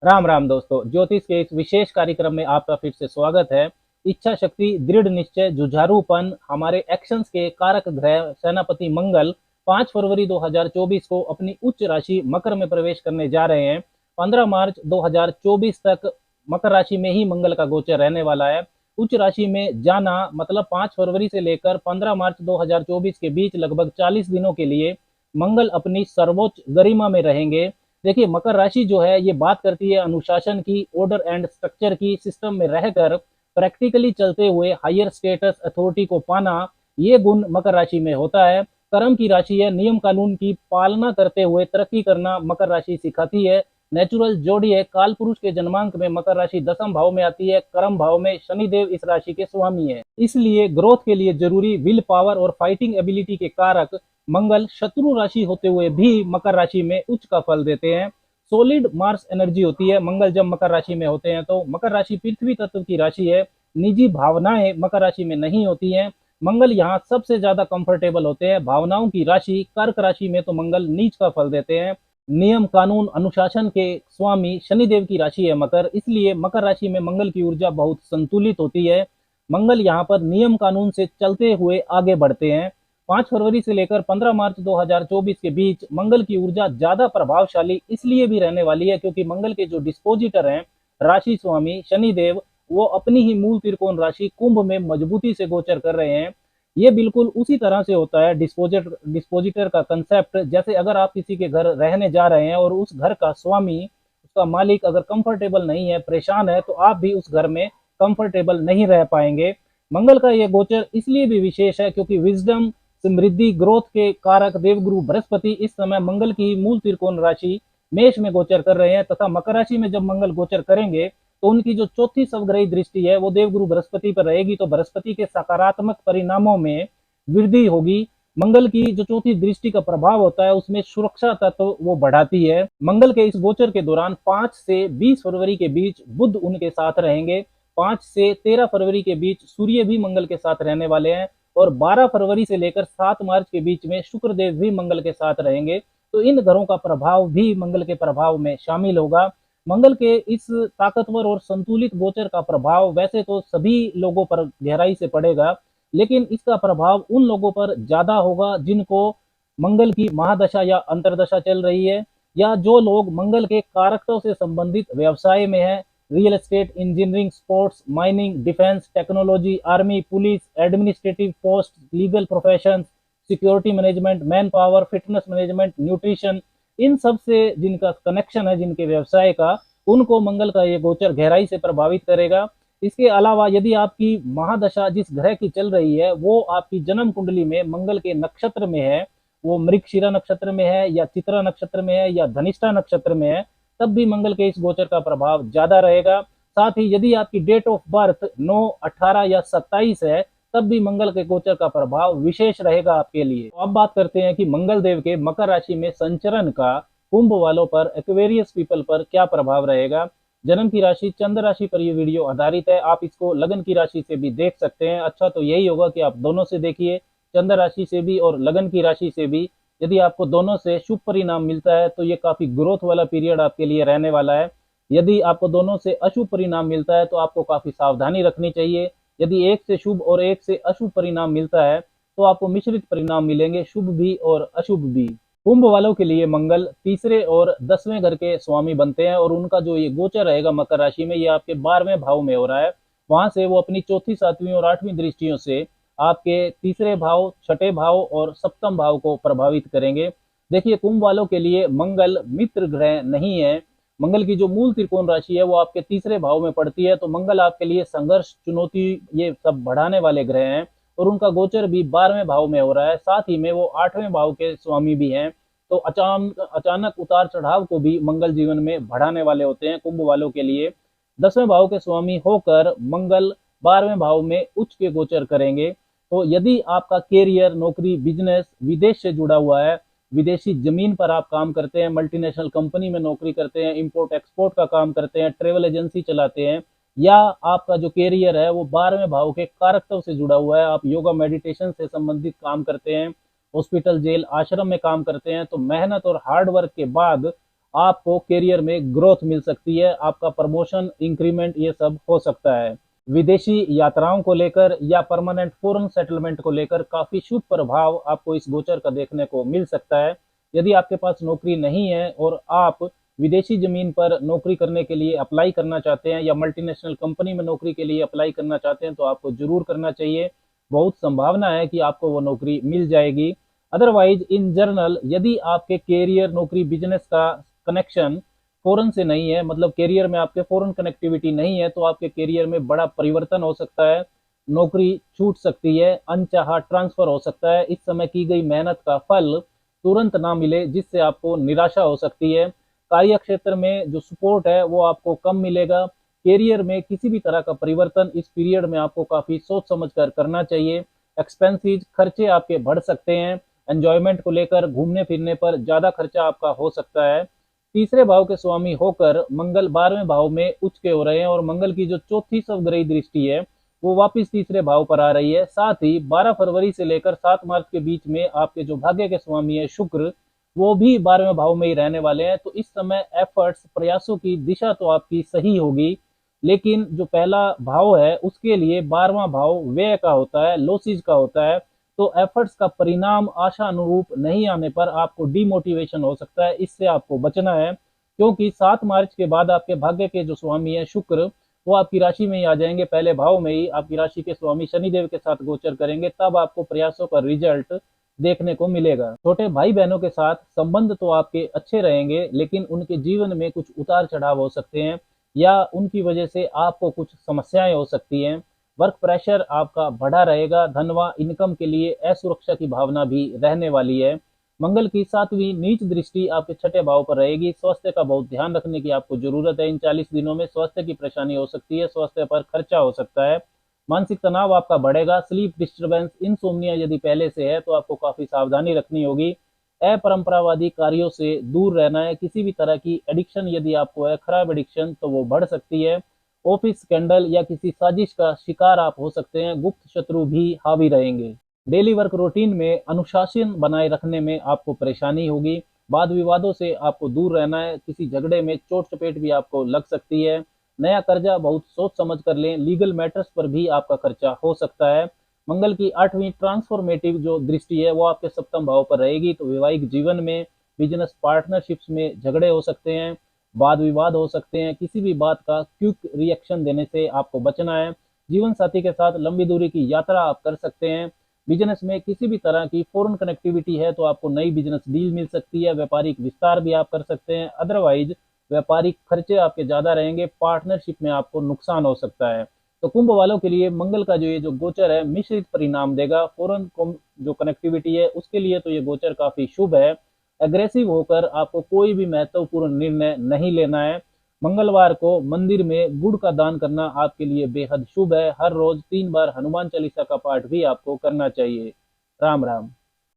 राम राम दोस्तों, ज्योतिष के इस विशेष कार्यक्रम में आपका फिर से स्वागत है। इच्छा शक्ति, दृढ़ निश्चय, जुझारूपन हमारे एक्शंस के कारक ग्रह सेनापति मंगल 5 फरवरी 2024 को अपनी उच्च राशि मकर में प्रवेश करने जा रहे हैं। 15 मार्च 2024 तक मकर राशि में ही मंगल का गोचर रहने वाला है। उच्च राशि में जाना मतलब 5 फरवरी से लेकर 15 मार्च 2024 के बीच लगभग 40 दिनों के लिए मंगल अपनी सर्वोच्च गरिमा में रहेंगे। देखिए, मकर राशि जो है ये बात करती है अनुशासन की, ऑर्डर एंड स्ट्रक्चर की, सिस्टम में रहकर प्रैक्टिकली चलते हुए हायर स्टेटस अथॉरिटी को पाना, ये गुण मकर राशि में होता है। कर्म की राशि है, नियम कानून की पालना करते हुए तरक्की करना मकर राशि सिखाती है। नेचुरल जोड़ी है, काल पुरुष के जन्मांक में मकर राशि 10वें भाव में आती है। कर्म भाव में शनिदेव इस राशि के स्वामी है, इसलिए ग्रोथ के लिए जरूरी विल पावर और फाइटिंग एबिलिटी के कारक मंगल शत्रु राशि होते हुए भी मकर राशि में उच्च का फल देते हैं। सॉलिड मार्स एनर्जी होती है मंगल जब मकर राशि में होते हैं तो। मकर राशि पृथ्वी तत्व की राशि है, निजी भावनाएं मकर राशि में नहीं होती हैं। मंगल यहाँ सबसे ज्यादा कंफर्टेबल होते हैं। भावनाओं की राशि कर्क राशि में तो मंगल नीच का फल देते हैं। नियम कानून अनुशासन के स्वामी शनिदेव की राशि है मकर, इसलिए मकर राशि में मंगल की ऊर्जा बहुत संतुलित होती है। मंगल यहाँ पर नियम कानून से चलते हुए आगे बढ़ते हैं। 5 फरवरी से लेकर 15 मार्च 2024 के बीच मंगल की ऊर्जा ज्यादा प्रभावशाली इसलिए भी रहने वाली है क्योंकि मंगल के जो डिस्पोजिटर हैं राशि स्वामी शनिदेव, वो अपनी ही मूल त्रिकोण राशि कुंभ में मजबूती से गोचर कर रहे हैं। ये बिल्कुल उसी तरह से होता है डिस्पोजिटर का कंसेप्ट। जैसे अगर आप किसी के घर रहने जा रहे हैं और उस घर का स्वामी, उसका मालिक अगर कंफर्टेबल नहीं है, परेशान है, तो आप भी उस घर में कंफर्टेबल नहीं रह पाएंगे। मंगल का ये गोचर इसलिए भी विशेष है क्योंकि विजडम, समृद्धि, ग्रोथ के कारक देवगुरु बृहस्पति इस समय मंगल की मूल त्रिकोण राशि मेष में गोचर कर रहे हैं तथा मकर राशि में जब मंगल गोचर करेंगे तो उनकी जो चौथी सवग्रही दृष्टि है वो देवगुरु बृहस्पति पर रहेगी, तो बृहस्पति के सकारात्मक परिणामों में वृद्धि होगी। मंगल की जो चौथी दृष्टि का प्रभाव होता है उसमें सुरक्षा तत्व वो बढ़ाती है। मंगल के इस गोचर के दौरान 5 से 20 फरवरी के बीच बुध उनके साथ रहेंगे। 5 से 13 फरवरी के बीच सूर्य भी मंगल के साथ रहने वाले हैं और 12 फरवरी से लेकर 7 मार्च के बीच में शुक्रदेव भी मंगल के साथ रहेंगे। तो इन ग्रहों का प्रभाव भी मंगल के प्रभाव में शामिल होगा। मंगल के इस ताकतवर और संतुलित गोचर का प्रभाव वैसे तो सभी लोगों पर गहराई से पड़ेगा, लेकिन इसका प्रभाव उन लोगों पर ज्यादा होगा जिनको मंगल की महादशा या अंतरदशा चल रही है, या जो लोग मंगल के कारकत्व से संबंधित व्यवसाय में है, real estate, engineering, sports, mining, defence, technology, army, police, administrative post, legal profession, security management, man power, fitness management, nutrition, इन सब से जिनका कनेक्शन है, जिनके व्यवसाय का, उनको मंगल का ये गोचर गहराई से प्रभावित करेगा। इसके अलावा यदि आपकी महादशा जिस ग्रह की चल रही है वो आपकी जन्म कुंडली में मंगल के नक्षत्र में है, वो मृगशिरा नक्षत्र में है या चित्रा नक्षत्र में है या धनिष्ठा नक्षत्र में है, तब भी मंगल के इस गोचर का प्रभाव ज्यादा रहेगा। साथ ही यदि आपकी डेट ऑफ बर्थ 9, 18 या 27 है तब भी मंगल के गोचर का प्रभाव विशेष रहेगा आपके लिए। तो अब बात करते हैं कि मंगल देव के मकर राशि में संचरण का कुंभ वालों पर, एक्वेरियस पीपल पर क्या प्रभाव रहेगा। जन्म की राशि चंद्र राशि पर यह वीडियो आधारित है, आप इसको लगन की राशि से भी देख सकते हैं। अच्छा तो यही होगा कि आप दोनों से देखिए, चंद्र राशि से भी और लगन की राशि से भी। यदि आपको दोनों से शुभ परिणाम मिलता है तो ये काफी ग्रोथ वाला पीरियड आपके लिए रहने वाला है। यदि आपको दोनों से अशुभ परिणाम मिलता है तो आपको काफी सावधानी रखनी चाहिए। यदि एक से शुभ और एक से अशुभ परिणाम मिलता है तो आपको मिश्रित परिणाम मिलेंगे, शुभ भी और अशुभ भी। कुंभ वालों के लिए मंगल तीसरे और 10वें घर के स्वामी बनते हैं और उनका जो ये गोचर रहेगा मकर राशि में, ये आपके 12वें भाव में हो रहा है। वहां से वो अपनी चौथी, 7वीं और 8वीं दृष्टियों से आपके तीसरे भाव, छठे भाव और सप्तम भाव को प्रभावित करेंगे। देखिए, कुंभ वालों के लिए मंगल मित्र ग्रह नहीं है। मंगल की जो मूल त्रिकोण राशि है वो आपके तीसरे भाव में पड़ती है, तो मंगल आपके लिए संघर्ष, चुनौती, ये सब बढ़ाने वाले ग्रह हैं और उनका गोचर भी 12वें भाव में हो रहा है। साथ ही में वो 8वें भाव के स्वामी भी हैं, तो अचानक उतार चढ़ाव को भी मंगल जीवन में बढ़ाने वाले होते हैं कुंभ वालों के लिए। 10वें भाव के स्वामी होकर मंगल 12वें भाव में उच्च के गोचर करेंगे। तो यदि आपका कैरियर, नौकरी, बिजनेस विदेश से जुड़ा हुआ है, विदेशी जमीन पर आप काम करते हैं, मल्टीनेशनल कंपनी में नौकरी करते हैं, इंपोर्ट एक्सपोर्ट का काम करते हैं, ट्रेवल एजेंसी चलाते हैं, या आपका जो कैरियर है वो 12वें भाव के कारकत्व से जुड़ा हुआ है, आप योगा मेडिटेशन से संबंधित काम करते हैं, हॉस्पिटल, जेल, आश्रम में काम करते हैं, तो मेहनत और हार्ड वर्क के बाद आपको करियर में ग्रोथ मिल सकती है, आपका प्रमोशन, इंक्रीमेंट ये सब हो सकता है। विदेशी यात्राओं को लेकर या परमानेंट फॉरेन सेटलमेंट को लेकर काफी शुभ प्रभाव आपको इस गोचर का देखने को मिल सकता है। यदि आपके पास नौकरी नहीं है और आप विदेशी जमीन पर नौकरी करने के लिए अप्लाई करना चाहते हैं या मल्टीनेशनल कंपनी में नौकरी के लिए अप्लाई करना चाहते हैं तो आपको जरूर करना चाहिए। बहुत संभावना है कि आपको वो नौकरी मिल जाएगी। अदरवाइज इन जनरल यदि आपके कैरियर, नौकरी, बिजनेस का कनेक्शन फॉरेन से नहीं है, मतलब कैरियर में आपके फॉरेन कनेक्टिविटी नहीं है, तो आपके कैरियर में बड़ा परिवर्तन हो सकता है, नौकरी छूट सकती है, अनचाहा ट्रांसफर हो सकता है, इस समय की गई मेहनत का फल तुरंत ना मिले जिससे आपको निराशा हो सकती है। कार्य क्षेत्र में जो सपोर्ट है वो आपको कम मिलेगा। कैरियर में किसी भी तरह का परिवर्तन इस पीरियड में आपको काफी सोच समझ कर करना चाहिए। एक्सपेंसिव खर्चे आपके बढ़ सकते हैं। एंजॉयमेंट को लेकर घूमने फिरने पर ज्यादा खर्चा आपका हो सकता है। तीसरे भाव के स्वामी होकर मंगल 12वें भाव में उच्च के हो रहे हैं और मंगल की जो चौथी सवग्रही दृष्टि है वो वापस तीसरे भाव पर आ रही है। साथ ही 12 फरवरी से लेकर 7 मार्च के बीच में आपके जो भाग्य के स्वामी है शुक्र, वो भी 12वें भाव में ही रहने वाले हैं। तो इस समय एफर्ट्स, प्रयासों की दिशा तो आपकी सही होगी, लेकिन जो पहला भाव है उसके लिए 12वां भाव व्यय का होता है, लॉसेज का होता है। तो एफर्ट्स का परिणाम आशा अनुरूप नहीं आने पर आपको डिमोटिवेशन हो सकता है, इससे आपको बचना है। क्योंकि 7 मार्च के बाद आपके भाग्य के जो स्वामी है शुक्र, वो आपकी राशि में ही आ जाएंगे, पहले भाव में ही आपकी राशि के स्वामी शनिदेव के साथ गोचर करेंगे, तब आपको प्रयासों का रिजल्ट देखने को मिलेगा। छोटे भाई बहनों के साथ संबंध तो आपके अच्छे रहेंगे, लेकिन उनके जीवन में कुछ उतार चढ़ाव हो सकते हैं या उनकी वजह से आपको कुछ समस्याएं हो सकती हैं। वर्क प्रेशर आपका बढ़ा रहेगा। धनवा इनकम के लिए असुरक्षा की भावना भी रहने वाली है। मंगल की 7वीं नीच दृष्टि आपके छठे भाव पर रहेगी। स्वास्थ्य का बहुत ध्यान रखने की आपको जरूरत है। इन 40 दिनों में स्वास्थ्य की परेशानी हो सकती है, स्वास्थ्य पर खर्चा हो सकता है। मानसिक तनाव आपका बढ़ेगा। स्लीप डिस्टर्बेंस, इंसोम्निया यदि पहले से है तो आपको काफी सावधानी रखनी होगी। अपरंपरावादी कार्यों से दूर रहना है। किसी भी तरह की एडिक्शन यदि आपको है, खराब एडिक्शन, तो वो बढ़ सकती है। ऑफिस स्कैंडल या किसी साजिश का शिकार आप हो सकते हैं। गुप्त शत्रु भी हावी रहेंगे। डेली वर्क रूटीन में अनुशासन बनाए रखने में आपको परेशानी होगी। वाद विवादों से आपको दूर रहना है। किसी झगड़े में चोट चपेट भी आपको लग सकती है। नया कर्जा बहुत सोच समझ कर लें। लीगल मैटर्स पर भी आपका खर्चा हो सकता है। मंगल की 8वीं ट्रांसफॉर्मेटिव जो दृष्टि है वो आपके सप्तम भाव पर रहेगी, तो वैवाहिक जीवन में, बिजनेस पार्टनरशिप्स में झगड़े हो सकते हैं, वाद विवाद हो सकते हैं। किसी भी बात का क्विक रिएक्शन देने से आपको बचना है। जीवन साथी के साथ लंबी दूरी की यात्रा आप कर सकते हैं। बिजनेस में किसी भी तरह की फॉरेन कनेक्टिविटी है तो आपको नई बिजनेस डील मिल सकती है। व्यापारिक विस्तार भी आप कर सकते हैं। अदरवाइज व्यापारिक खर्चे आपके ज्यादा रहेंगे। पार्टनरशिप में आपको नुकसान हो सकता है। तो कुंभ वालों के लिए मंगल का जो ये जो गोचर है मिश्रित परिणाम देगा। फॉरेन जो कनेक्टिविटी है उसके लिए तो ये गोचर काफी शुभ है। एग्रेसिव होकर आपको कोई भी महत्वपूर्ण निर्णय नहीं लेना है। मंगलवार को मंदिर में गुड़ का दान करना आपके लिए बेहद शुभ है। हर रोज 3 बार हनुमान चालीसा का पाठ भी आपको करना चाहिए। राम राम।